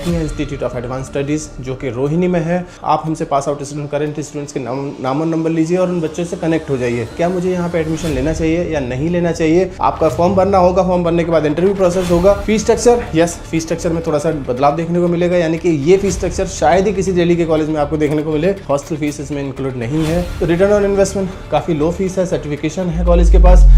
Institute of advance studies जो कि रोहिणी में है। आप हमसे pass out student, current students के नाम और नंबर लीजिए और उन बच्चों से कनेक्ट हो जाइए। क्या मुझे यहाँ पे एडमिशन लेना चाहिए या नहीं लेना चाहिए? आपका फॉर्म भरना होगा, फॉर्म भरने के बाद इंटरव्यू प्रोसेस होगा। Fees structure, yes, fees structure में थोड़ा सा बदलाव देखने को मिलेगा, यानी कि ये फीस स्ट्रक्चर शायद ही किसी दिल्ली के कॉलेज में आपको देखने को मिले। हॉस्टल फीस इसमें इंक्लूड नहीं है। तो रिटर्न ऑन इन्वेस्टमेंट काफ़ी लो फीस है, सर्टिफिकेशन है कॉलेज के पास।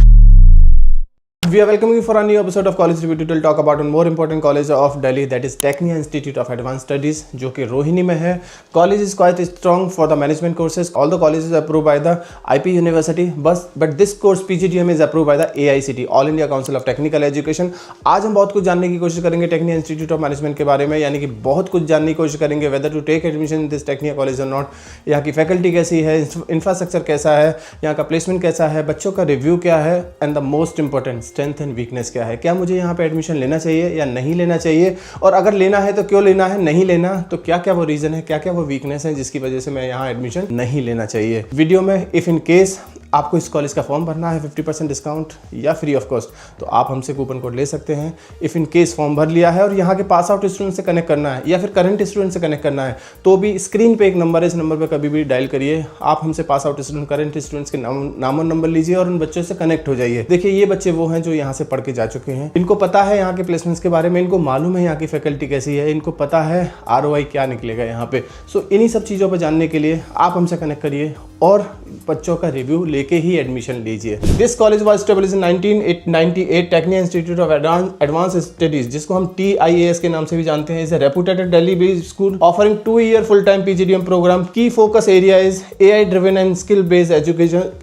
We are welcoming you for a new episode of College Review. We'll talk about one more important college of Delhi, that is Technia Institute of Advanced Studies, जो कि रोहिणी में है। College is quite strong for the management courses. All the colleges are approved by the IP University, but this course PGDM is approved by the AICT, All India Council of Technical Education. आज हम बहुत कुछ जानने की कोशिश करेंगे Tecnia institute of management के बारे में, यानी कि बहुत कुछ जानने की कोशिश करेंगे whether to take admission in this Tecnia college और नॉट। यहाँ की फैकल्टी कैसी है, इंफ्रास्ट्रक्चर कैसा है, यहाँ का प्लेसमेंट कैसा है, बच्चों का रिव्यू क्या है, and the most important strength and weakness क्या है। क्या मुझे यहाँ पे एडमिशन लेना चाहिए या नहीं लेना चाहिए, और अगर लेना है तो क्यों लेना है, नहीं लेना तो क्या क्या वो रीज़न है, क्या क्या वो वीकनेस है जिसकी वजह से मैं यहाँ एडमिशन नहीं लेना चाहिए। वीडियो में इफ़ इन केस आपको इस कॉलेज का फॉर्म भरना है 50% डिस्काउंट या फ्री ऑफ कॉस्ट, तो आप हमसे कूपन कोड ले सकते हैं। इफ़ इन केस फॉर्म भर लिया है और यहाँ के पास आउट स्टूडेंट से कनेक्ट करना है या फिर करंट स्टूडेंट से कनेक्ट करना है, तो भी स्क्रीन पे एक नंबर है, इस नंबर पे कभी भी डायल करिए। आप हमसे pass out student, current students के नाम और नंबर लीजिए और उन बच्चों से कनेक्ट हो जाइए। देखिए, ये बच्चे वो हैं जो यहाँ से पढ़ के जा चुके हैं, इनको पता है यहाँ के प्लेसमेंट्स के बारे में, इनको मालूम है यहाँ की फैकल्टी कैसी है, इनको पता है ROI क्या निकलेगा यहाँ पे। सो इन्हीं सब चीज़ों पर जानने के लिए आप हमसे कनेक्ट करिए और बच्चों का रिव्यू लेके ही एडमिशन लीजिए। This college was established in 1998। Tecnia institute of advance studies, जिसको हम TIAS के नाम से भी जानते हैं, is a reputed Delhi based school offering 2-year full time PGDM program. Key focus area is AI driven and skill based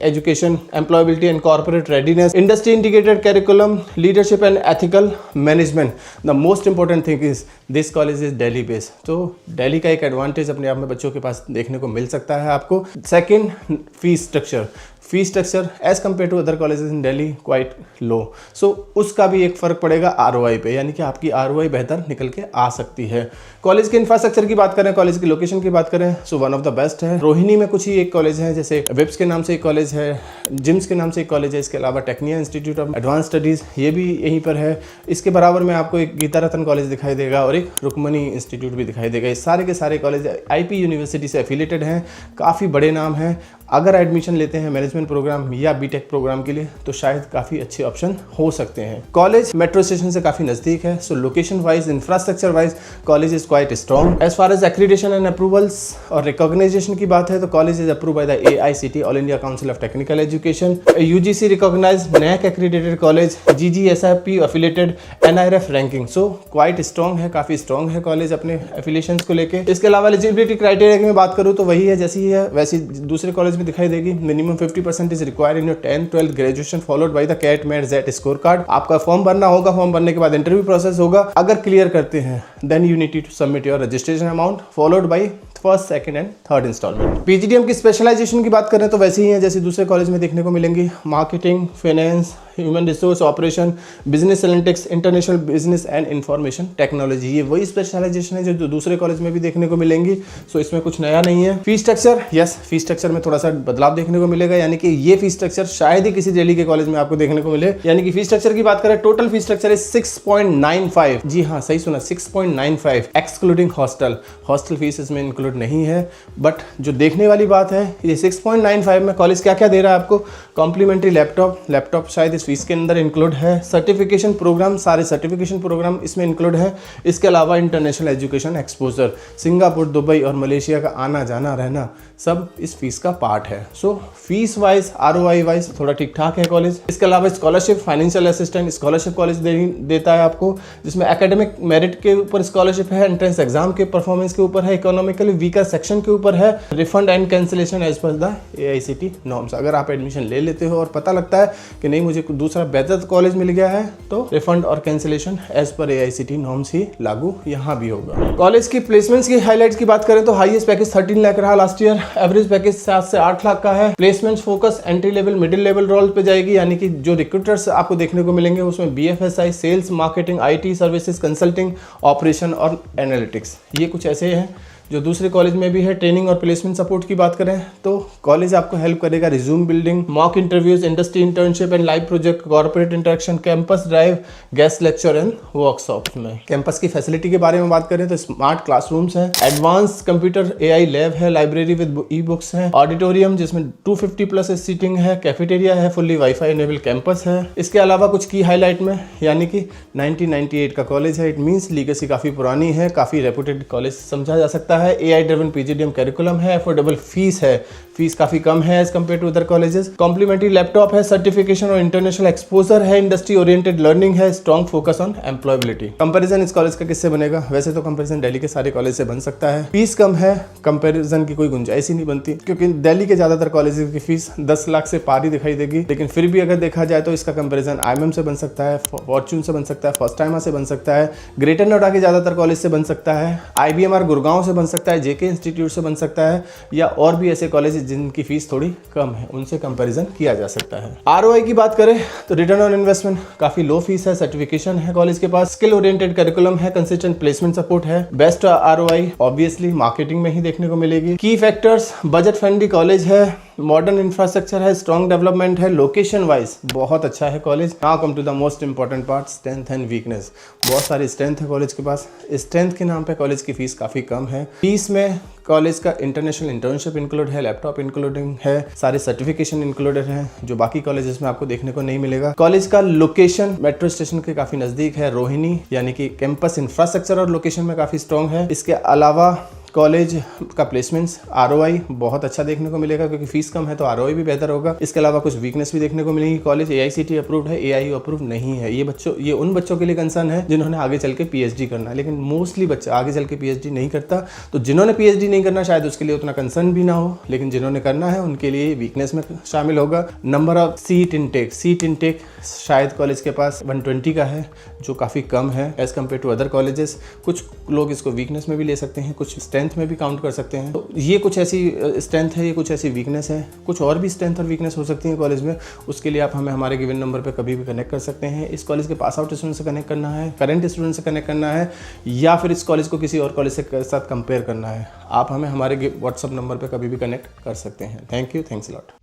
education, employability and corporate readiness, industry integrated curriculum, leadership and ethical management. The most important thing is this college is Delhi based. तो दिल्ली का एक advantage अपने आप में बच्चों के पास देखने को मिल सकता है आपको। Second, fees structure as compare to other colleges in Delhi quite low. So उसका भी एक फ़र्क पड़ेगा ROI पे, यानी कि आपकी ROI बेहतर निकल के आ सकती है। कॉलेज के इंफ्रास्ट्रक्चर की बात करें, कॉलेज की लोकेशन की बात करें, so one of the best है। रोहिणी में कुछ ही एक कॉलेज है, जैसे विप्स के नाम से एक कॉलेज है, जिम्स के नाम से एक कॉलेज है, इसके अलावा Tecnia institute of advance studies ये भी यहीं पर है। इसके बराबर में आपको एक गीता रतन कॉलेज दिखाई देगा और एक रुक्मणी इंस्टीट्यूट भी दिखाई देगा। ये सारे के सारे कॉलेज IP यूनिवर्सिटी से एफिलेटेड हैं, काफ़ी बड़े नाम हैं। अगर एडमिशन लेते हैं मैनेजमेंट प्रोग्राम या BTech प्रोग्राम के लिए, तो शायद काफ़ी अच्छे ऑप्शन हो सकते हैं। कॉलेज मेट्रो स्टेशन से काफ़ी नज़दीक है, so location wise, infrastructure wise college is quite strong. As far as accreditation and approvals और रिकॉग्नाइजेशन की बात है, तो college is approve by the AICT, all India council of technical education, UGC recognise, NAC accredited college, GGSIP affiliated, NIRF ranking. So quite strong है, काफ़ी strong है college अपने affiliation को लेके। इसके अलावा एलिजिबिलिटी क्राइटेरिया की मैं बात करूँ तो वही है जैसी है वैसी दूसरे कॉलेज में दिखाई देगी। Minimum 50% is required in your 10th 12th graduation followed by the CAT MET ZET score card. आपका फॉर्म भरना होगा, फॉर्म भरने के बाद इंटरव्यू प्रोसेस होगा। अगर क्लियर करते हैं then you need to submit your registration amount followed by first, second and third instalment. PGDM की स्पेशलाइजेशन की बात करें तो वैसे ही है जैसे दूसरे कॉलेज में देखने को मिलेंगी। Marketing, finance, human resource operation, business analytics, international business and information technology, ये वही स्पेशलाइजेशन है जो दूसरे कॉलेज में भी देखने को मिलेंगी। सो इसमें कुछ नया नहीं है। Fees structure, yes, fees structure में थोड़ा सा बदलाव देखने को मिलेगा, यानी कि ये फीस स्ट्रक्चर शायद ही किसी दिल्ली के कॉलेज में आपको देखने को मिले। यानी कि फीस स्ट्रक्चर की बात करें, टोटल फीस स्ट्रक्चर इज 6.95। जी हाँ, सही सुना, 6.95 एक्सक्लूडिंग हॉस्टल। हॉस्टल फीस इसमें इंक्लूड नहीं है। बट जो देखने वाली बात है, ये 6.95 में कॉलेज क्या क्या दे रहा है आपको? कॉम्प्लीमेंट्री लैपटॉप शायद इस फीस के अंदर इंक्लूड है। सर्टिफिकेशन प्रोग्राम, सारे सर्टिफिकेशन प्रोग्राम इसमें इंक्लूड है। इसके अलावा international education exposure, Singapore, Dubai और मलेशिया का आना जाना रहना सब इस फीस का पार्ट है। सो फीस वाइज, ROI वाइज थोड़ा ठीक ठाक है कॉलेज। इसके अलावा scholarship, financial assistant scholarship college देता है आपको, जिसमें एकेडमिक मेरिट के ऊपर स्कॉलरशिप है, एंट्रेंस एग्जाम के परफॉर्मेंस के ऊपर है, इकोनॉमिकली वीकर सेक्शन के ऊपर है, refund and cancellation as per the AICT norms. अगर आप एडमिशन ले लेते हो और पता लगता है कि नहीं मुझे दूसरा बेहतर कॉलेज मिल गया है, तो रिफंड और कैंसिलेशन एज पर AICT नॉर्म्स ही लागू यहाँ भी होगा। कॉलेज की प्लेसमेंट्स की हाईलाइट्स की बात करें तो हाईएस्ट पैकेज 13 लाख रहा लास्ट ईयर, एवरेज पैकेज 7 से 8 लाख का है। Placements focus entry level, middle level role पे जाएगी, यानी कि जो रिक्रूटर्स आपको देखने को मिलेंगे उसमें BFSI, sales, marketing, IT services, consulting, operation और एनालिटिक्स, ये कुछ ऐसे हैं जो दूसरे कॉलेज में भी है। ट्रेनिंग और प्लेसमेंट सपोर्ट की बात करें तो कॉलेज आपको हेल्प करेगा resume building, mock interviews, industry internship and live project, corporate interaction, campus drive, guest lecture and workshop में। कैंपस की फैसिलिटी के बारे में बात करें तो स्मार्ट क्लासरूम्स हैं, एडवांस कंप्यूटर AI लैब है, लाइब्रेरी विद ई-बुक्स है, ऑडिटोरियम जिसमें 250+ सीटिंग है, कैफेटेरिया है, फुल्ली वाईफाई इनेबल कैंपस है। इसके अलावा कुछ की हाईलाइट में यानी कि 1998 का कॉलेज है, इट मींस लीगेसी काफ़ी पुरानी है, काफ़ी रेपुटेड कॉलेज समझा जा सकता है। AI ड्रिवन PGDM करिकुलम है, अफोर्डेबल फीस है, फीस काफ़ी कम है as compare to other colleges. Complimentary laptop है, सर्टिफिकेशन और इंटरनेशनल एक्सपोजर है, इंडस्ट्री ओरिएंटेड लर्निंग है, strong focus on employability. Comparison इस कॉलेज का किससे बनेगा? वैसे तो कंपैरिजन दिल्ली के सारे कॉलेज से बन सकता है। फीस कम है, कंपैरिजन की कोई गुंजाइश ही नहीं बनती, क्योंकि दिल्ली के ज़्यादातर कॉलेजेस की फीस 10 लाख से पार ही दिखाई देगी। लेकिन फिर भी अगर देखा जाए तो इसका कंपैरिजन IIM से बन सकता है, फॉर्च्यून से बन सकता है, फर्स्ट टाइम से बन सकता है, ग्रेटर नोएडा के ज़्यादातर कॉलेज से बन सकता है, IBMR गुड़गांव से बन सकता है, JK इंस्टीट्यूट से बन सकता है, या और भी ऐसे कॉलेज जिनकी फीस थोड़ी कम है, उनसे कंपैरिजन किया जा सकता है। ROI की बात करें तो रिटर्न ऑन इन्वेस्टमेंट काफी लो फीस है, सर्टिफिकेशन है कॉलेज के पास, स्किल ओरिएंटेड करिकुलम है, कंसिस्टेंट प्लेसमेंट सपोर्ट है, बेस्ट ROI ऑब्वियसली मार्केटिंग में ही देखने को मिलेगी। Key factors, budget friendly college है, मॉडर्न इंफ्रास्ट्रक्चर है, स्ट्रॉन्ग डेवलपमेंट है, लोकेशन वाइज बहुत अच्छा है college. Now come to the most important part, strength and weakness. बहुत सारी स्ट्रेंथ है कॉलेज के पास। स्ट्रेंथ के नाम पे कॉलेज की फीस काफ़ी कम है। फीस में कॉलेज का इंटरनेशनल इंटर्नशिप इंक्लूड है, लैपटॉप इंक्लूडिंग है, सारे सर्टिफिकेशन इंक्लूडेड हैं, जो बाकी कॉलेजेस में आपको देखने को नहीं मिलेगा। कॉलेज का लोकेशन मेट्रो स्टेशन के काफ़ी नज़दीक है, रोहिणी, यानी कि कैंपस इंफ्रास्ट्रक्चर और लोकेशन में काफ़ी स्ट्रॉन्ग है। इसके अलावा कॉलेज का प्लेसमेंट्स ROI बहुत अच्छा देखने को मिलेगा, क्योंकि फीस कम है तो ROI भी बेहतर होगा। इसके अलावा कुछ वीकनेस भी देखने को मिलेगी। कॉलेज AICTE अप्रूव्ड है, AIU अप्रूव नहीं है। ये उन बच्चों के लिए कंसर्न है जिन्होंने आगे चल के PhD करना है, लेकिन मोस्टली बच्चा आगे चल के PhD नहीं करता। तो जिन्होंने PhD नहीं करना शायद उसके लिए उतना कंसर्न भी ना हो, लेकिन जिन्होंने करना है उनके लिए वीकनेस में शामिल होगा। नंबर ऑफ सीट इनटेक शायद कॉलेज के पास 120 का है, जो काफ़ी कम है as compare to other colleges. कुछ लोग इसको वीकनेस में भी ले सकते हैं, कुछ स्ट्रेंथ में भी काउंट कर सकते हैं। तो ये कुछ ऐसी स्ट्रेंथ है, ये कुछ ऐसी वीकनेस है। कुछ और भी स्ट्रेंथ और वीकनेस हो सकती है कॉलेज में, उसके लिए आप हमें हमारे गिवन नंबर पे कभी भी कनेक्ट कर सकते हैं। इस कॉलेज के पास आउट स्टूडेंट से कनेक्ट करना है, करंट स्टूडेंट से कनेक्ट करना है, या फिर इस कॉलेज को किसी और कॉलेज के साथ कंपेयर करना है, आप हमें हमारे व्हाट्सअप नंबर पर कभी भी कनेक्ट कर सकते हैं। Thank you, thanks a lot.